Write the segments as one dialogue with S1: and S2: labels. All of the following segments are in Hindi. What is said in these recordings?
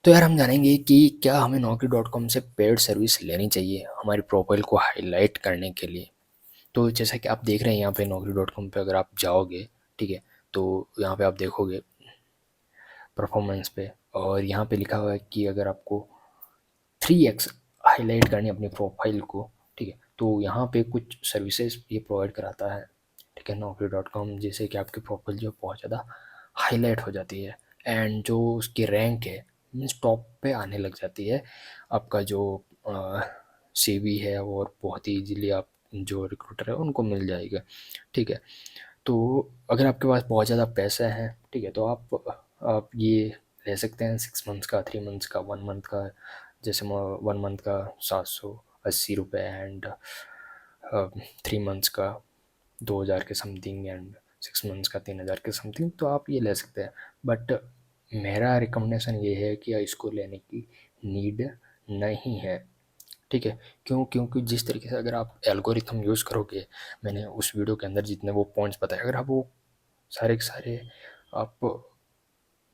S1: तो यार हम जानेंगे कि क्या हमें Naukri.com से पेड सर्विस लेनी चाहिए हमारी प्रोफाइल को हाईलाइट करने के लिए। तो जैसा कि आप देख रहे हैं यहाँ पे Naukri.com पे अगर आप जाओगे, ठीक है, तो यहाँ पे आप देखोगे परफॉर्मेंस पे, और यहाँ पे लिखा हुआ है कि अगर आपको 3x हाईलाइट करनी है अपनी प्रोफाइल को, ठीक है, तो यहाँ पे कुछ सर्विसेज ये प्रोवाइड कराता है, ठीक है, Naukri.com, जैसे कि आपकी प्रोफाइल जो बहुत ज़्यादा हाईलाइट हो जाती है एंड जो उसकी रैंक है मीन्स टॉप पे आने लग जाती है। आपका जो सीवी है और बहुत ही इजीली आप जो रिक्रूटर है उनको मिल जाएगा, ठीक है। तो अगर आपके पास बहुत ज़्यादा पैसा है, ठीक है, तो आप ये ले सकते हैं 6 मंथ्स का, 3 मंथ्स का, 1 मंथ का। जैसे 1 मंथ का 780 रुपये एंड 3 मंथ्स का 2000 के समथिंग एंड 6 मंथ्स का 3000 के समथिंग, तो आप ये ले सकते हैं। बट मेरा रिकमेंडेशन ये है कि इसको लेने की नीड नहीं है, ठीक है। क्योंकि जिस तरीके से अगर आप एल्गोरिथम यूज़ करोगे, मैंने उस वीडियो के अंदर जितने वो पॉइंट्स बताए, अगर आप वो सारे के सारे आप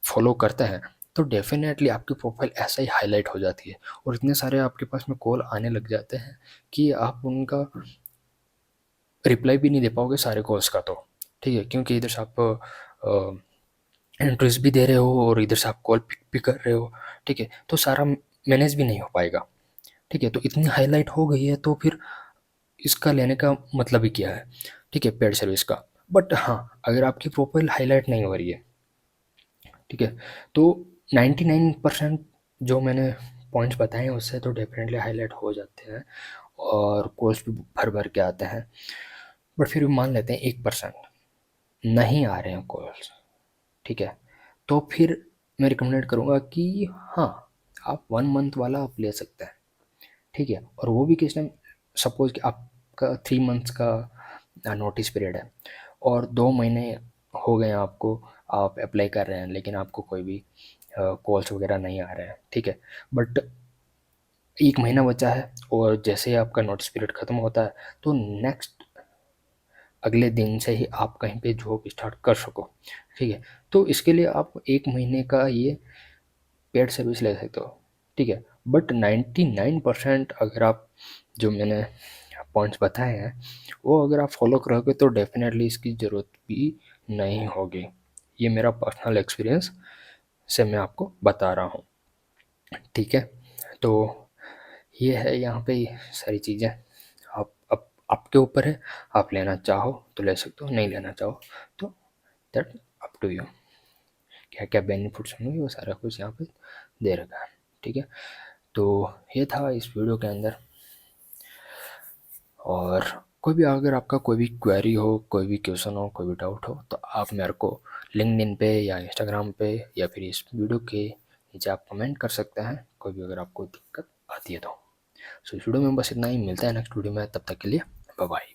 S1: फॉलो करते हैं तो डेफिनेटली आपकी प्रोफाइल ऐसा ही हाईलाइट हो जाती है और इतने सारे आपके पास में कॉल आने लग जाते हैं कि आप उनका रिप्लाई भी नहीं दे पाओगे सारे कॉल्स का, तो ठीक है, क्योंकि इधर से आप एंट्रीज भी दे रहे हो और इधर से आप कॉल पिक भी कर रहे हो, ठीक है, तो सारा मैनेज भी नहीं हो पाएगा, ठीक है। तो इतनी हाईलाइट हो गई है तो फिर इसका लेने का मतलब ही क्या है, ठीक है, पेड सर्विस का। बट हाँ, अगर आपकी प्रोफाइल हाईलाइट नहीं हो रही है, ठीक है, तो 99% जो मैंने पॉइंट्स बताए हैं उससे तो डेफिनेटली हाईलाइट हो जाते हैं और कॉल्स भी भर भर के आते हैं। बट फिर भी मान लेते हैं 1% नहीं आ रहे हैं कॉल्स, ठीक है, तो फिर मैं रिकमेंडेड करूँगा कि हाँ, आप 1 मंथ वाला आप ले सकते हैं, ठीक है। और वो भी किस टाइम, सपोज कि आपका 3 मंथ्स का नोटिस पीरियड है और 2 महीने हो गए हैं आपको, आप अप्लाई कर रहे हैं लेकिन आपको कोई भी कॉल्स वगैरह नहीं आ रहे हैं, ठीक है। बट 1 महीना बचा है और जैसे ही आपका नोटिस पीरियड ख़त्म होता है तो नेक्स्ट अगले दिन से ही आप कहीं पे जॉब स्टार्ट कर सको, ठीक है। तो इसके लिए आप 1 महीने का ये पेड सर्विस ले सकते हो, ठीक है। बट 99% अगर आप जो मैंने पॉइंट्स बताए हैं वो अगर आप फॉलो करोगे तो डेफिनेटली इसकी ज़रूरत भी नहीं होगी। ये मेरा पर्सनल एक्सपीरियंस से मैं आपको बता रहा हूँ, ठीक है। तो ये है यहाँ पे सारी चीज़ें। आप आपके ऊपर है, आप लेना चाहो तो ले सकते हो, नहीं लेना चाहो तो दैट अप टू यू। क्या क्या बेनिफिट्स होंगे वो सारा कुछ यहाँ पे दे रखा है, ठीक है। तो ये था इस वीडियो के अंदर। और कोई भी अगर आपका कोई भी क्वेरी हो, कोई भी क्वेश्चन हो, कोई भी डाउट हो, तो आप मेरे को लिंक्डइन पे या इंस्टाग्राम पे या फिर इस वीडियो के नीचे आप कमेंट कर सकते हैं, कोई भी अगर आपको दिक्कत आती है तो। सो इस वीडियो में बस इतना ही, मिलता है नेक्स्ट वीडियो में, तब तक के लिए बाय बाय।